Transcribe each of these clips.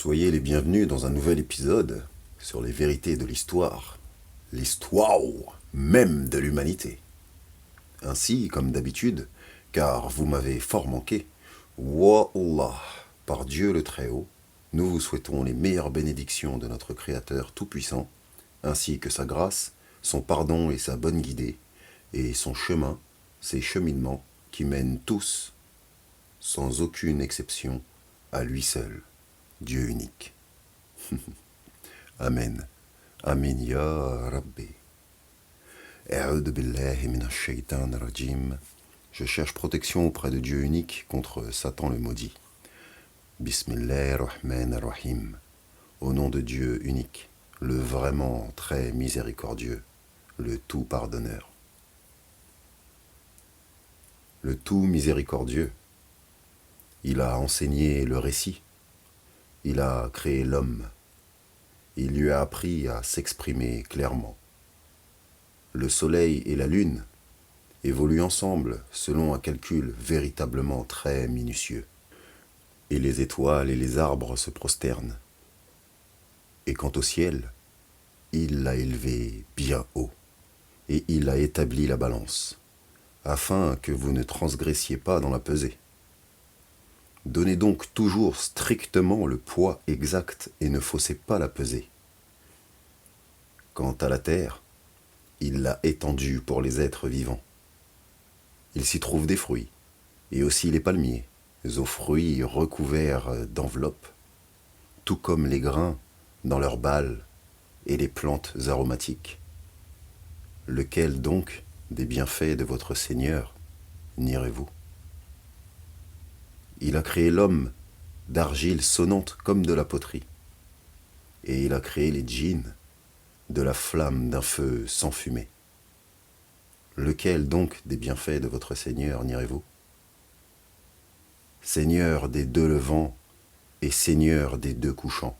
Soyez les bienvenus dans un nouvel épisode sur les vérités de l'histoire même de l'humanité. Ainsi, comme d'habitude, car vous m'avez fort manqué, Wallah, par Dieu le Très-Haut, nous vous souhaitons les meilleures bénédictions de notre Créateur Tout-Puissant, ainsi que sa grâce, son pardon et sa bonne guidée, et son chemin, ses cheminements qui mènent tous, sans aucune exception, à lui seul, Dieu unique. Amen. Amin ya Rabbi. A'udhu billahi minash shaitan rajim. Je cherche protection auprès de Dieu unique contre Satan le maudit. Bismillahirrahmanirrahim. Au nom de Dieu unique, le vraiment très miséricordieux, le tout pardonneur. Le tout miséricordieux, il a enseigné le récit, il a créé l'homme, il lui a appris à s'exprimer clairement. Le soleil et la lune évoluent ensemble selon un calcul véritablement très minutieux. Et les étoiles et les arbres se prosternent. Et quant au ciel, il l'a élevé bien haut, et il a établi la balance, afin que vous ne transgressiez pas dans la pesée. Donnez donc toujours strictement le poids exact et ne faussez pas la pesée. Quant à la terre, il l'a étendue pour les êtres vivants. Il s'y trouve des fruits, et aussi les palmiers, aux fruits recouverts d'enveloppes, tout comme les grains dans leurs balles et les plantes aromatiques. Lequel donc des bienfaits de votre Seigneur nierez-vous? Il a créé l'homme d'argile sonnante comme de la poterie, et il a créé les djinns de la flamme d'un feu sans fumée. Lequel donc des bienfaits de votre Seigneur nierez-vous? Seigneur des deux levants et Seigneur des deux couchants,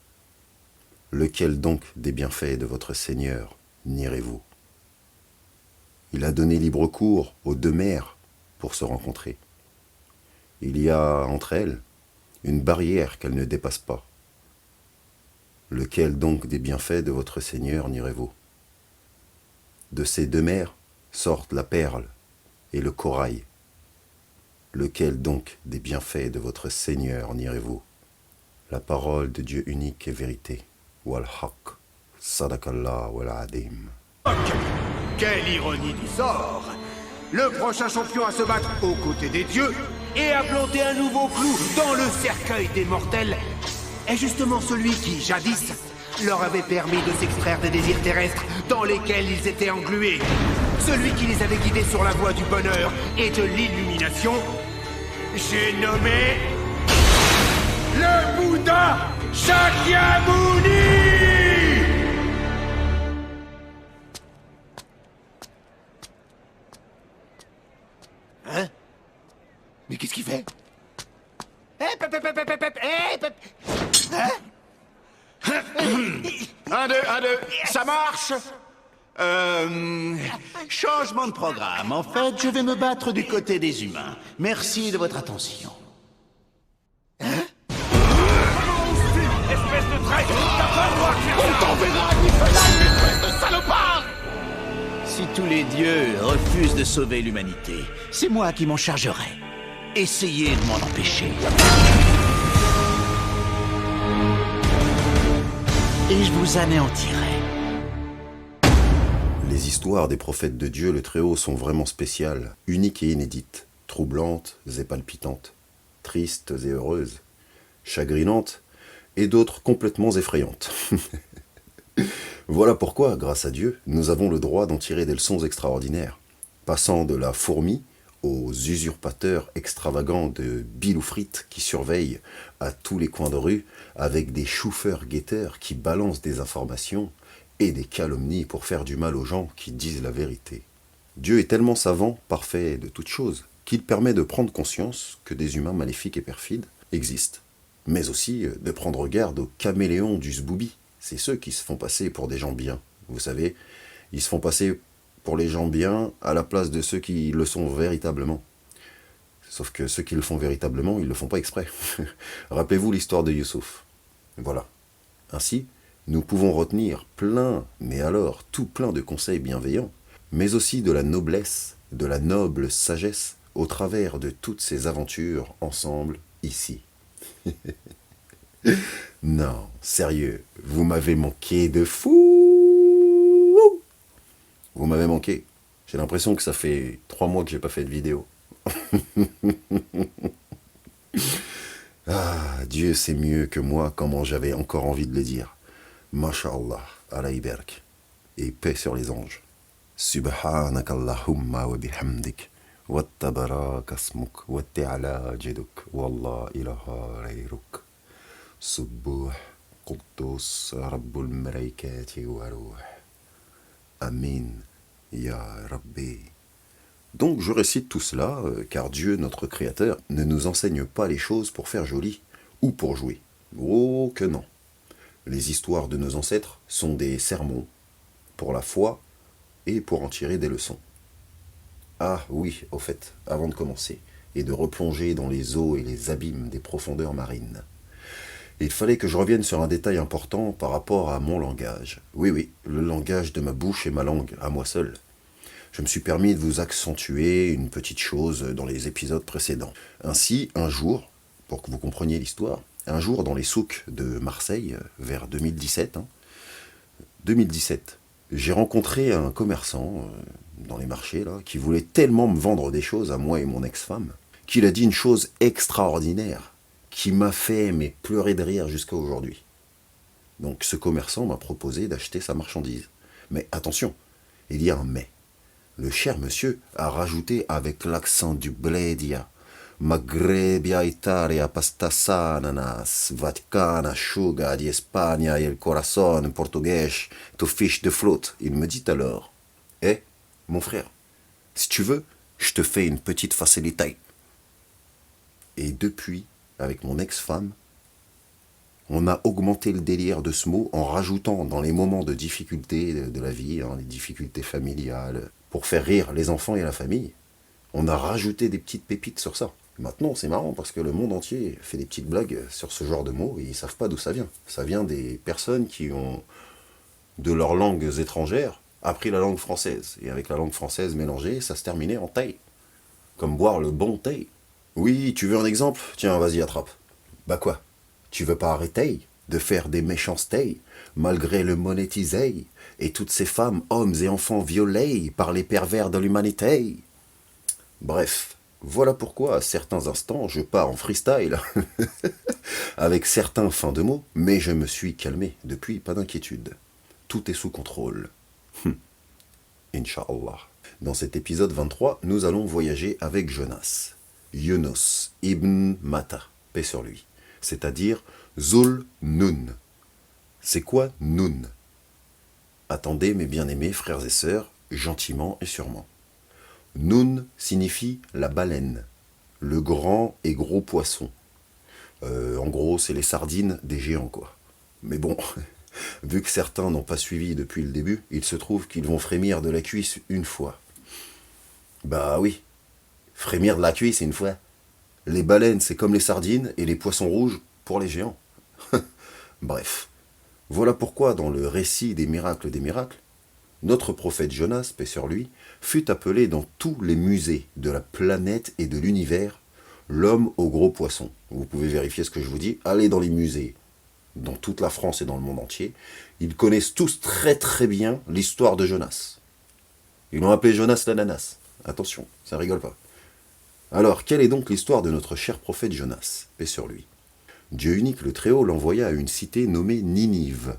lequel donc des bienfaits de votre Seigneur nierez-vous? Il a donné libre cours aux deux mers pour se rencontrer. Il y a entre elles une barrière qu'elles ne dépassent pas. Lequel donc des bienfaits de votre Seigneur nierez-vous? De ces deux mers sortent la perle et le corail. Lequel donc des bienfaits de votre Seigneur nierez-vous? La parole de Dieu unique est vérité. Wal haq, sadakallah wal adim. Quelle ironie du sort! Le prochain champion à se battre aux côtés des dieux et à planter un nouveau clou dans le cercueil des mortels est justement celui qui, jadis, leur avait permis de s'extraire des désirs terrestres dans lesquels ils étaient englués. Celui qui les avait guidés sur la voie du bonheur et de l'illumination. J'ai nommé... le Bouddha Shakyamuni! Hein? Mais qu'est-ce qu'il fait? Hein? Un, deux, ça marche? Changement de programme. En fait, je vais me battre du côté des humains. Merci de votre attention. Hein? Espèce de traître! T'as pas le droit de faire ça! On t'enverra à Niflheim, espèce de salopard! Si tous les dieux refusent de sauver l'humanité, c'est moi qui m'en chargerai. Essayez de m'en empêcher. Et je vous anéantirai. Les histoires des prophètes de Dieu le Très-Haut sont vraiment spéciales, uniques et inédites, troublantes et palpitantes, tristes et heureuses, chagrinantes et d'autres complètement effrayantes. Voilà pourquoi, grâce à Dieu, nous avons le droit d'en tirer des leçons extraordinaires, passant de la fourmi aux usurpateurs extravagants de Bill ou Frites qui surveillent à tous les coins de rue avec des chauffeurs-guetteurs qui balancent des informations et des calomnies pour faire du mal aux gens qui disent la vérité. Dieu est tellement savant, parfait de toutes choses, qu'il permet de prendre conscience que des humains maléfiques et perfides existent, mais aussi de prendre garde aux caméléons du zboubi. C'est ceux qui se font passer pour des gens bien. Vous savez, ils se font passer pour les gens bien à la place de ceux qui le sont véritablement. Sauf que ceux qui le font véritablement, ils le font pas exprès. Rappelez-vous l'histoire de Youssouf. Voilà. Ainsi, nous pouvons retenir plein, mais alors tout plein de conseils bienveillants, mais aussi de la noblesse, de la noble sagesse au travers de toutes ces aventures ensemble ici. Non, sérieux, vous m'avez manqué de fou. Vous m'avez manqué. J'ai l'impression que ça fait 3 mois que j'ai pas fait de vidéo. Ah, Dieu sait mieux que moi comment j'avais encore envie de le dire. Masha'Allah, Allah iberk. Et paix sur les anges. Subhanakallahumma wa bihamdik. Wattabarak asmuk. Watti'ala jiduk. Wallah ilaha ghayruk. Subbuh. Quddus. Rabbul malaikati wa ruh. Amin. Ya Rabbi. Donc je récite tout cela, car Dieu, notre Créateur, ne nous enseigne pas les choses pour faire joli ou pour jouer. Oh que non. Les histoires de nos ancêtres sont des sermons pour la foi et pour en tirer des leçons. Ah oui, au fait, avant de commencer, et de replonger dans les eaux et les abîmes des profondeurs marines, il fallait que je revienne sur un détail important par rapport à mon langage. Oui, le langage de ma bouche et ma langue, à moi seul. Je me suis permis de vous accentuer une petite chose dans les épisodes précédents. Ainsi, un jour, pour que vous compreniez l'histoire, un jour dans les souks de Marseille, vers 2017, 2017, j'ai rencontré un commerçant dans les marchés là, qui voulait tellement me vendre des choses à moi et mon ex-femme, qu'il a dit une chose extraordinaire, qui m'a fait pleurer de rire jusqu'à aujourd'hui. Donc ce commerçant m'a proposé d'acheter sa marchandise. Mais attention, il y a un mais. Le cher monsieur a rajouté avec l'accent du Blédia Magrebia Italia pasta sananas, Vaticana, Suga, di Espagne, el corazón, portugais, to fiche de flotte. Il me dit alors, mon frère, si tu veux, je te fais une petite facilité. Et depuis, avec mon ex-femme, on a augmenté le délire de ce mot en rajoutant dans les moments de difficulté de la vie, les difficultés familiales, pour faire rire les enfants et la famille, on a rajouté des petites pépites sur ça. Maintenant, c'est marrant parce que le monde entier fait des petites blagues sur ce genre de mots et ils ne savent pas d'où ça vient. Ça vient des personnes qui ont, de leurs langues étrangères, appris la langue française. Et avec la langue française mélangée, ça se terminait en thé. Comme boire le bon thé. Oui, tu veux un exemple? Tiens, vas-y, attrape. Bah quoi? Tu veux pas arrêter de faire des méchancetés, malgré le monétisé, et toutes ces femmes, hommes et enfants violés par les pervers de l'humanité? Bref, voilà pourquoi à certains instants je pars en freestyle, avec certains fins de mots, mais je me suis calmé depuis, pas d'inquiétude. Tout est sous contrôle. Inch'Allah. Dans cet épisode 23, nous allons voyager avec Jonas, Yunus ibn Matta, paix sur lui, c'est-à-dire Zul Nun. C'est quoi Nun? Attendez mes bien-aimés frères et sœurs, gentiment et sûrement. Nun signifie la baleine, le grand et gros poisson. En gros, c'est les sardines des géants, quoi. Mais bon, vu que certains n'ont pas suivi depuis le début, il se trouve qu'ils vont frémir de la cuisse une fois. Bah oui, frémir de la cuisse une fois. Les baleines, c'est comme les sardines, et les poissons rouges pour les géants. Bref, voilà pourquoi dans le récit des miracles, notre prophète Jonas, paix sur lui, fut appelé dans tous les musées de la planète et de l'univers l'homme au gros poisson. Vous pouvez vérifier ce que je vous dis, allez dans les musées, dans toute la France et dans le monde entier, ils connaissent tous très très bien l'histoire de Jonas. Ils l'ont appelé Jonas l'ananas. Attention, ça rigole pas. Alors, quelle est donc l'histoire de notre cher prophète Jonas, paix sur lui? Dieu unique le Très-Haut l'envoya à une cité nommée Ninive,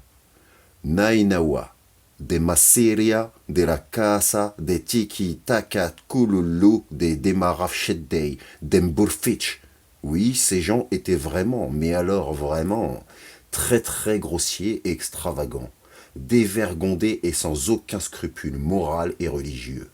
Nainawa, de Massiria, de la Casa, de Tiki Takat Kululu, de Demarafshedei, d'Emburfitch. Oui, ces gens étaient vraiment, mais alors vraiment, très très grossiers et extravagants, dévergondés et sans aucun scrupule moral et religieux.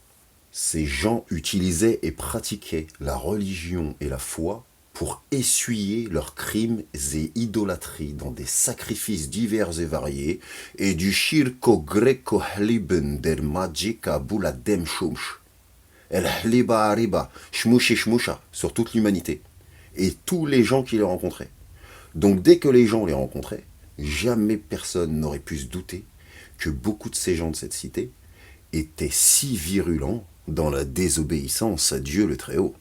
Ces gens utilisaient et pratiquaient la religion et la foi pour essuyer leurs crimes et idolâtries dans des sacrifices divers et variés et du shirko greco hliben der magika bula dem shumsh. El hliba ariba shmushi shmusha sur toute l'humanité et tous les gens qui les rencontraient. Donc dès que les gens les rencontraient, jamais personne n'aurait pu se douter que beaucoup de ces gens de cette cité étaient si virulents dans la désobéissance à Dieu le Très-Haut.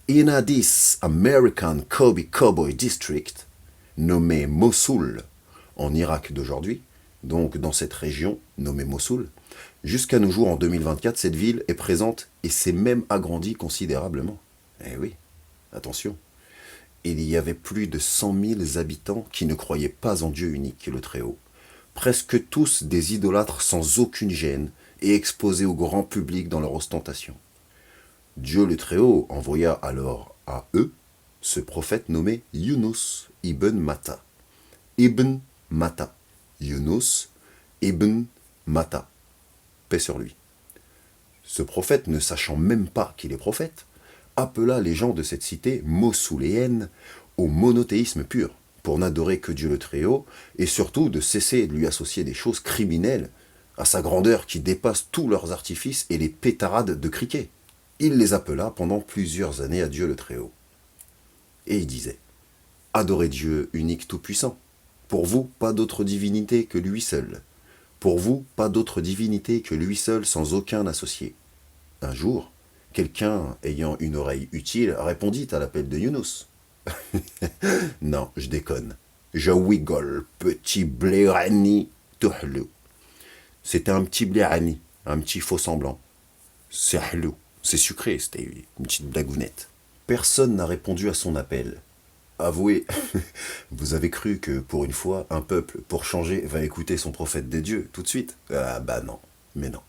In this American Cowboy District, nommé Mossoul, en Irak d'aujourd'hui, donc dans cette région nommée Mossoul, jusqu'à nos jours en 2024, cette ville est présente et s'est même agrandie considérablement. Eh oui, attention. Il y avait plus de 100 000 habitants qui ne croyaient pas en Dieu unique, le Très-Haut. Presque tous des idolâtres sans aucune gêne et exposés au grand public dans leur ostentation. Dieu le Très-Haut envoya alors à eux ce prophète nommé Yunus ibn Matta. Ibn Matta. Yunus ibn Matta. Paix sur lui. Ce prophète, ne sachant même pas qu'il est prophète, appela les gens de cette cité mossouléenne au monothéisme pur, pour n'adorer que Dieu le Très-Haut, et surtout de cesser de lui associer des choses criminelles à sa grandeur qui dépasse tous leurs artifices et les pétarades de criquet. Il les appela pendant plusieurs années à Dieu le Très-Haut. Et il disait, « Adorez Dieu unique tout-puissant. Pour vous, pas d'autre divinité que lui seul. Pour vous, pas d'autre divinité que lui seul sans aucun associé. » Un jour, quelqu'un ayant une oreille utile répondit à l'appel de Yunus. « Non, je déconne. Je rigole, petit blérani touhlou. » C'était un petit blérani, un petit faux semblant. C'est hlou, c'est sucré, c'était une petite blagounette. Personne n'a répondu à son appel. Avouez, vous avez cru que pour une fois, un peuple, pour changer, va écouter son prophète des dieux tout de suite? Ah bah non, mais non.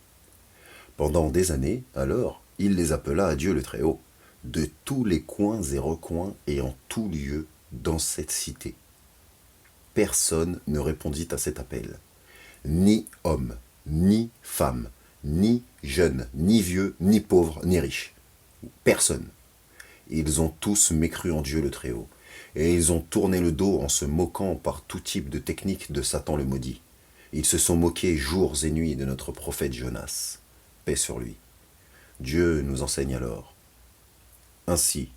Pendant des années, alors, il les appela à Dieu le Très-Haut, de tous les coins et recoins et en tout lieu dans cette cité. Personne ne répondit à cet appel. Ni homme, ni femme, ni jeune, ni vieux, ni pauvre, ni riche. Personne. Ils ont tous mécru en Dieu le Très-Haut, et ils ont tourné le dos en se moquant par tout type de technique de Satan le maudit. Ils se sont moqués jours et nuits de notre prophète Jonas. Paix sur lui. Dieu nous enseigne alors. Ainsi,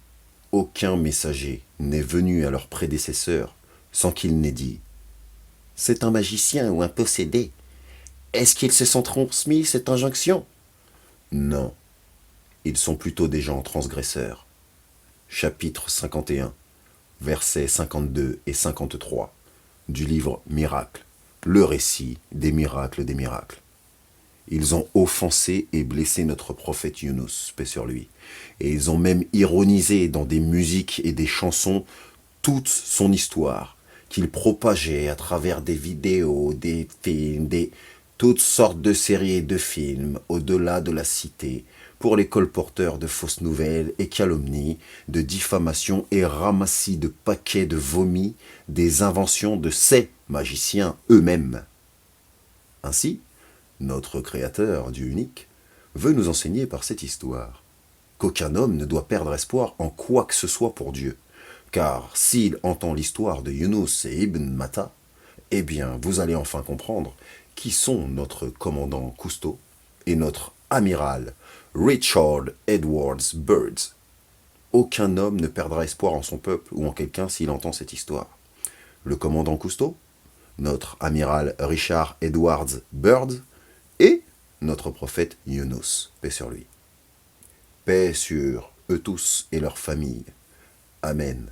aucun messager n'est venu à leurs prédécesseurs sans qu'il n'ait dit « C'est un magicien ou un possédé. Est-ce qu'ils se sont transmis cette injonction ?» Non, ils sont plutôt des gens transgresseurs. Chapitre 51, versets 52 et 53 du livre Miracles, le récit des miracles des miracles. Ils ont offensé et blessé notre prophète Yunus, paix sur lui. Et ils ont même ironisé dans des musiques et des chansons toute son histoire, qu'il propageait à travers des vidéos, des films, toutes sortes de séries et de films au-delà de la cité, pour les colporteurs de fausses nouvelles et calomnies, de diffamations et ramassis de paquets de vomi, des inventions de ces magiciens eux-mêmes. Ainsi, notre Créateur, Dieu unique, veut nous enseigner par cette histoire qu'aucun homme ne doit perdre espoir en quoi que ce soit pour Dieu, car s'il entend l'histoire de Yunus et Ibn Matta, eh bien vous allez enfin comprendre qui sont notre commandant Cousteau et notre amiral Richard Edwards Byrd. Aucun homme ne perdra espoir en son peuple ou en quelqu'un s'il entend cette histoire. Le commandant Cousteau, notre amiral Richard Edwards Byrd, et notre prophète Yunus, paix sur lui. Paix sur eux tous et leurs familles. Amen.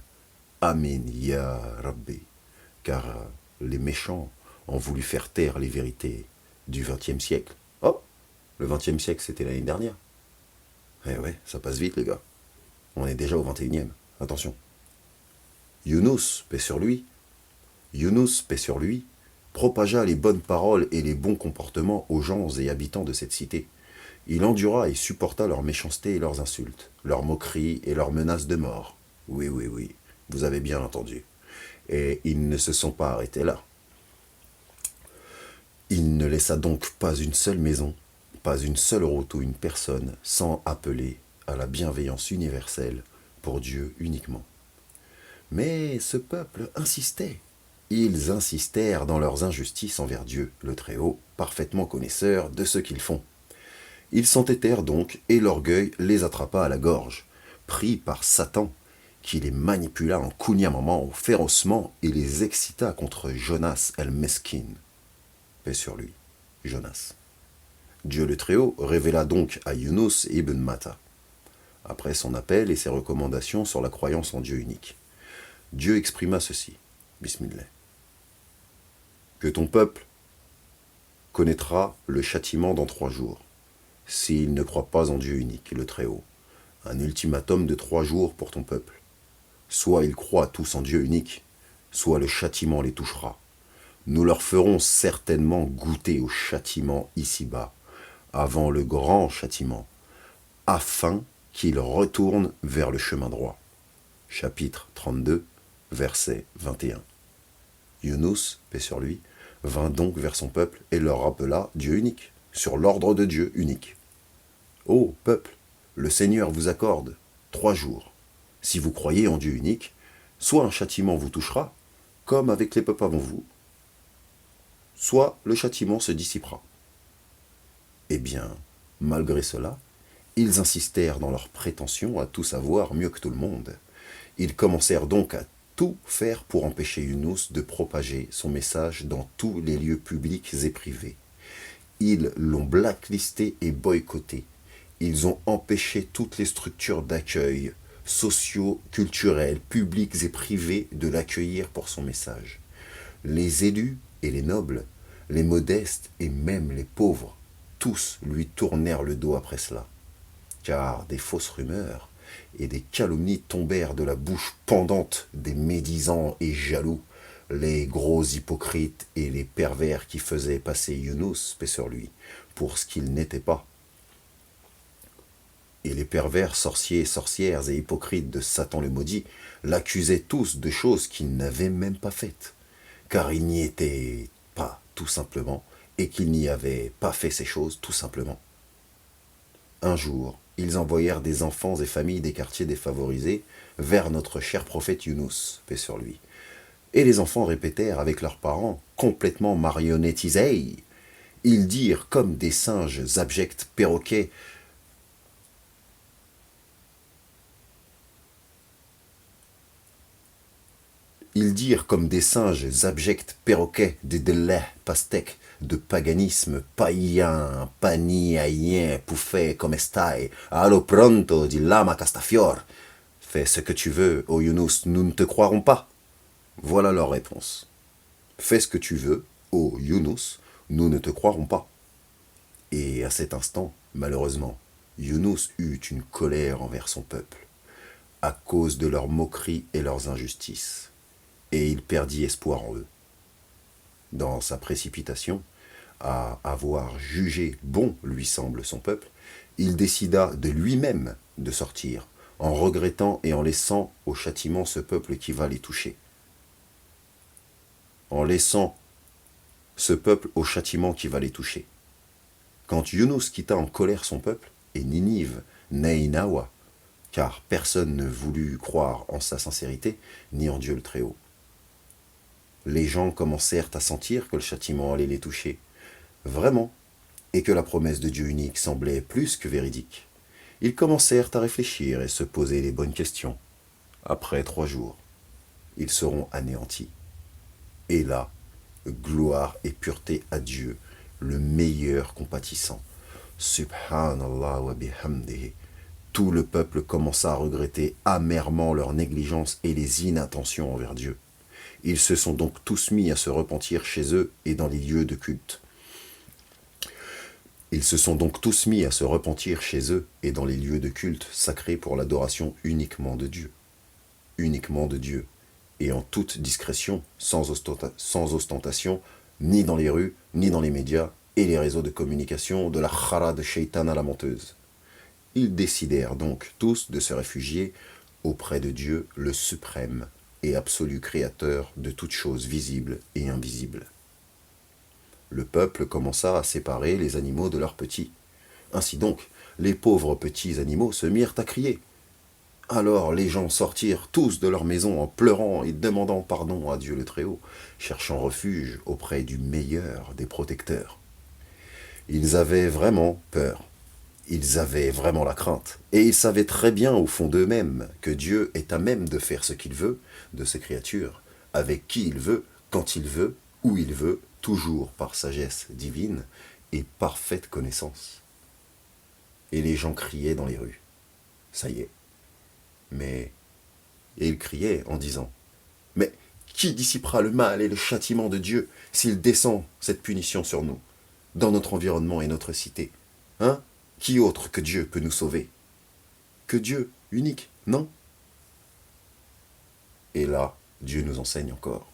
Amen, ya Rabbi. Car les méchants ont voulu faire taire les vérités du XXe siècle. Oh, le XXe siècle, c'était l'année dernière. Eh ouais, ça passe vite, les gars. On est déjà au XXIe. Attention. Yunus, paix sur lui. Yunus, paix sur lui, propagea les bonnes paroles et les bons comportements aux gens et habitants de cette cité. Il endura et supporta leur méchanceté et leurs insultes, leurs moqueries et leurs menaces de mort. Oui, oui, oui, vous avez bien entendu. Et ils ne se sont pas arrêtés là. Il ne laissa donc pas une seule maison, pas une seule route ou une personne sans appeler à la bienveillance universelle pour Dieu uniquement. Mais ce peuple insistait. Ils insistèrent dans leurs injustices envers Dieu, le Très-Haut, parfaitement connaisseur de ce qu'ils font. Ils s'entêtèrent donc, et l'orgueil les attrapa à la gorge. Pris par Satan, qui les manipula en Kunyamamant férocement et les excita contre Jonas el-Meskin. Paix sur lui, Jonas. Dieu le Très-Haut révéla donc à Yunus ibn Matta, après son appel et ses recommandations sur la croyance en Dieu unique. Dieu exprima ceci, Bismillah. Que ton peuple connaîtra le châtiment dans 3 jours, s'il ne croit pas en Dieu unique, le Très-Haut. Un ultimatum de 3 jours pour ton peuple. Soit ils croient tous en Dieu unique, soit le châtiment les touchera. Nous leur ferons certainement goûter au châtiment ici-bas, avant le grand châtiment, afin qu'ils retournent vers le chemin droit. Chapitre 32, verset 21. Yunus, paix sur lui, vint donc vers son peuple et leur rappela Dieu unique, sur l'ordre de Dieu unique. Ô peuple, le Seigneur vous accorde 3 jours. Si vous croyez en Dieu unique, soit un châtiment vous touchera, comme avec les peuples avant vous, soit le châtiment se dissipera. Eh bien, malgré cela, ils insistèrent dans leur prétention à tout savoir mieux que tout le monde. Ils commencèrent donc à tout faire pour empêcher Yunus de propager son message dans tous les lieux publics et privés. Ils l'ont blacklisté et boycotté. Ils ont empêché toutes les structures d'accueil, sociaux, culturels, publics et privés de l'accueillir pour son message. Les élus et les nobles, les modestes et même les pauvres, tous lui tournèrent le dos après cela. Car des fausses rumeurs et des calomnies tombèrent de la bouche pendante des médisants et jaloux, les gros hypocrites et les pervers qui faisaient passer Yunus, paix sur lui, pour ce qu'il n'était pas. Et les pervers sorciers, sorcières et hypocrites de Satan le maudit l'accusaient tous de choses qu'il n'avait même pas faites, car il n'y était pas tout simplement, et qu'il n'y avait pas fait ces choses tout simplement. Un jour, ils envoyèrent des enfants et familles des quartiers défavorisés vers notre cher prophète Yunus, paix sur lui. Et les enfants répétèrent avec leurs parents, complètement marionnettisés, ils dirent comme des singes abjects perroquets, de délai, pastèques, de paganisme, païen, paniaïen, pouffé, comme estai, allo pronto, di lama castafior. Fais ce que tu veux, ô Yunus, nous ne te croirons pas. Voilà leur réponse. Fais ce que tu veux, ô Yunus, nous ne te croirons pas. Et à cet instant, malheureusement, Yunus eut une colère envers son peuple, à cause de leurs moqueries et leurs injustices, et il perdit espoir en eux. Dans sa précipitation, à avoir jugé bon lui semble son peuple, il décida de lui-même de sortir, en regrettant et en laissant au châtiment ce peuple qui va les toucher. En laissant ce peuple au châtiment qui va les toucher. Quand Yunus quitta en colère son peuple, et Ninive, Nainawa, car personne ne voulut croire en sa sincérité, ni en Dieu le Très-Haut. Les gens commencèrent à sentir que le châtiment allait les toucher, vraiment, et que la promesse de Dieu unique semblait plus que véridique. Ils commencèrent à réfléchir et se poser les bonnes questions. Après 3 jours, ils seront anéantis. Et là, gloire et pureté à Dieu, le meilleur compatissant. Subhanallah wa bihamdihi. Tout le peuple commença à regretter amèrement leur négligence et les inattentions envers Dieu. Ils se sont donc tous mis à se repentir chez eux et dans les lieux de culte. Sacrés pour l'adoration uniquement de Dieu. Uniquement de Dieu. Et en toute discrétion, sans ostentation, ni dans les rues, ni dans les médias et les réseaux de communication de la khara de Shaitan à la menteuse. Ils décidèrent donc tous de se réfugier auprès de Dieu le suprême et absolu créateur de toutes choses visibles et invisibles. Le peuple commença à séparer les animaux de leurs petits. Ainsi donc, les pauvres petits animaux se mirent à crier. Alors les gens sortirent tous de leur maison en pleurant et demandant pardon à Dieu le Très-Haut, cherchant refuge auprès du meilleur des protecteurs. Ils avaient vraiment peur. Ils avaient vraiment la crainte, et ils savaient très bien au fond d'eux-mêmes que Dieu est à même de faire ce qu'il veut de ces créatures, avec qui il veut, quand il veut, où il veut, toujours par sagesse divine et parfaite connaissance. Et les gens criaient dans les rues. Ça y est. Et ils criaient en disant, « Mais qui dissipera le mal et le châtiment de Dieu s'il descend cette punition sur nous, dans notre environnement et notre cité? Hein? Qui autre que Dieu peut nous sauver? Que Dieu, unique, non ?» Et là, Dieu nous enseigne encore.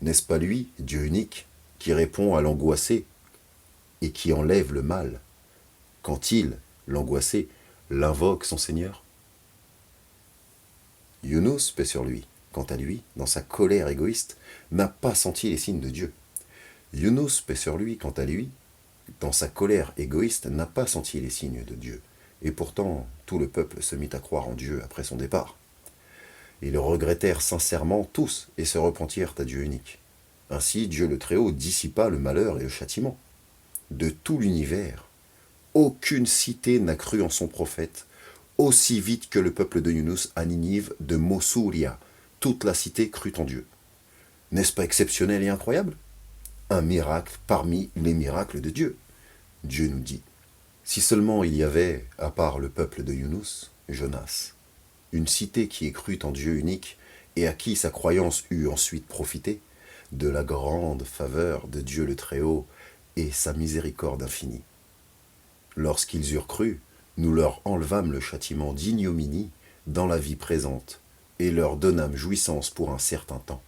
N'est-ce pas lui, Dieu unique, qui répond à l'angoissé et qui enlève le mal, quand il, l'angoissé, l'invoque son Seigneur? Younous, paix sur lui, quant à lui, dans sa colère égoïste, n'a pas senti les signes de Dieu. Younous, paix sur lui, quant à lui, dans sa colère égoïste, n'a pas senti les signes de Dieu. Et pourtant, tout le peuple se mit à croire en Dieu après son départ. Ils le regrettèrent sincèrement tous et se repentirent à Dieu unique. Ainsi, Dieu le Très-Haut dissipa le malheur et le châtiment. De tout l'univers, aucune cité n'a cru en son prophète aussi vite que le peuple de Younous à Ninive de Mosouria. Toute la cité crut en Dieu. N'est-ce pas exceptionnel et incroyable? Un miracle parmi les miracles de Dieu. Dieu nous dit, si seulement il y avait, à part le peuple de Younous, Jonas, une cité qui ait cru en Dieu unique et à qui sa croyance eut ensuite profité de la grande faveur de Dieu le Très-Haut et sa miséricorde infinie. Lorsqu'ils eurent cru, nous leur enlevâmes le châtiment d'ignominie dans la vie présente et leur donnâmes jouissance pour un certain temps.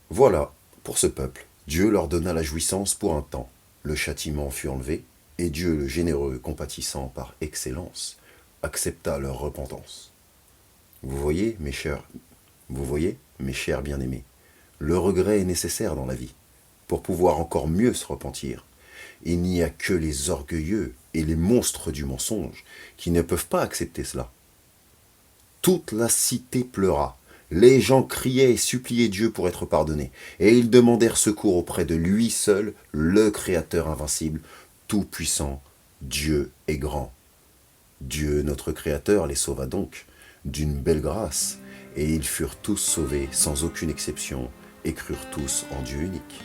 Voilà, pour ce peuple, Dieu leur donna la jouissance pour un temps. Le châtiment fut enlevé, et Dieu, le généreux compatissant par excellence, accepta leur repentance. Vous voyez, mes chers bien-aimés, le regret est nécessaire dans la vie, pour pouvoir encore mieux se repentir. Il n'y a que les orgueilleux et les monstres du mensonge qui ne peuvent pas accepter cela. Toute la cité pleura. Les gens criaient et suppliaient Dieu pour être pardonnés, et ils demandèrent secours auprès de lui seul, le Créateur invincible, tout-puissant, Dieu est grand. Dieu, notre Créateur, les sauva donc d'une belle grâce, et ils furent tous sauvés sans aucune exception, et crurent tous en Dieu unique.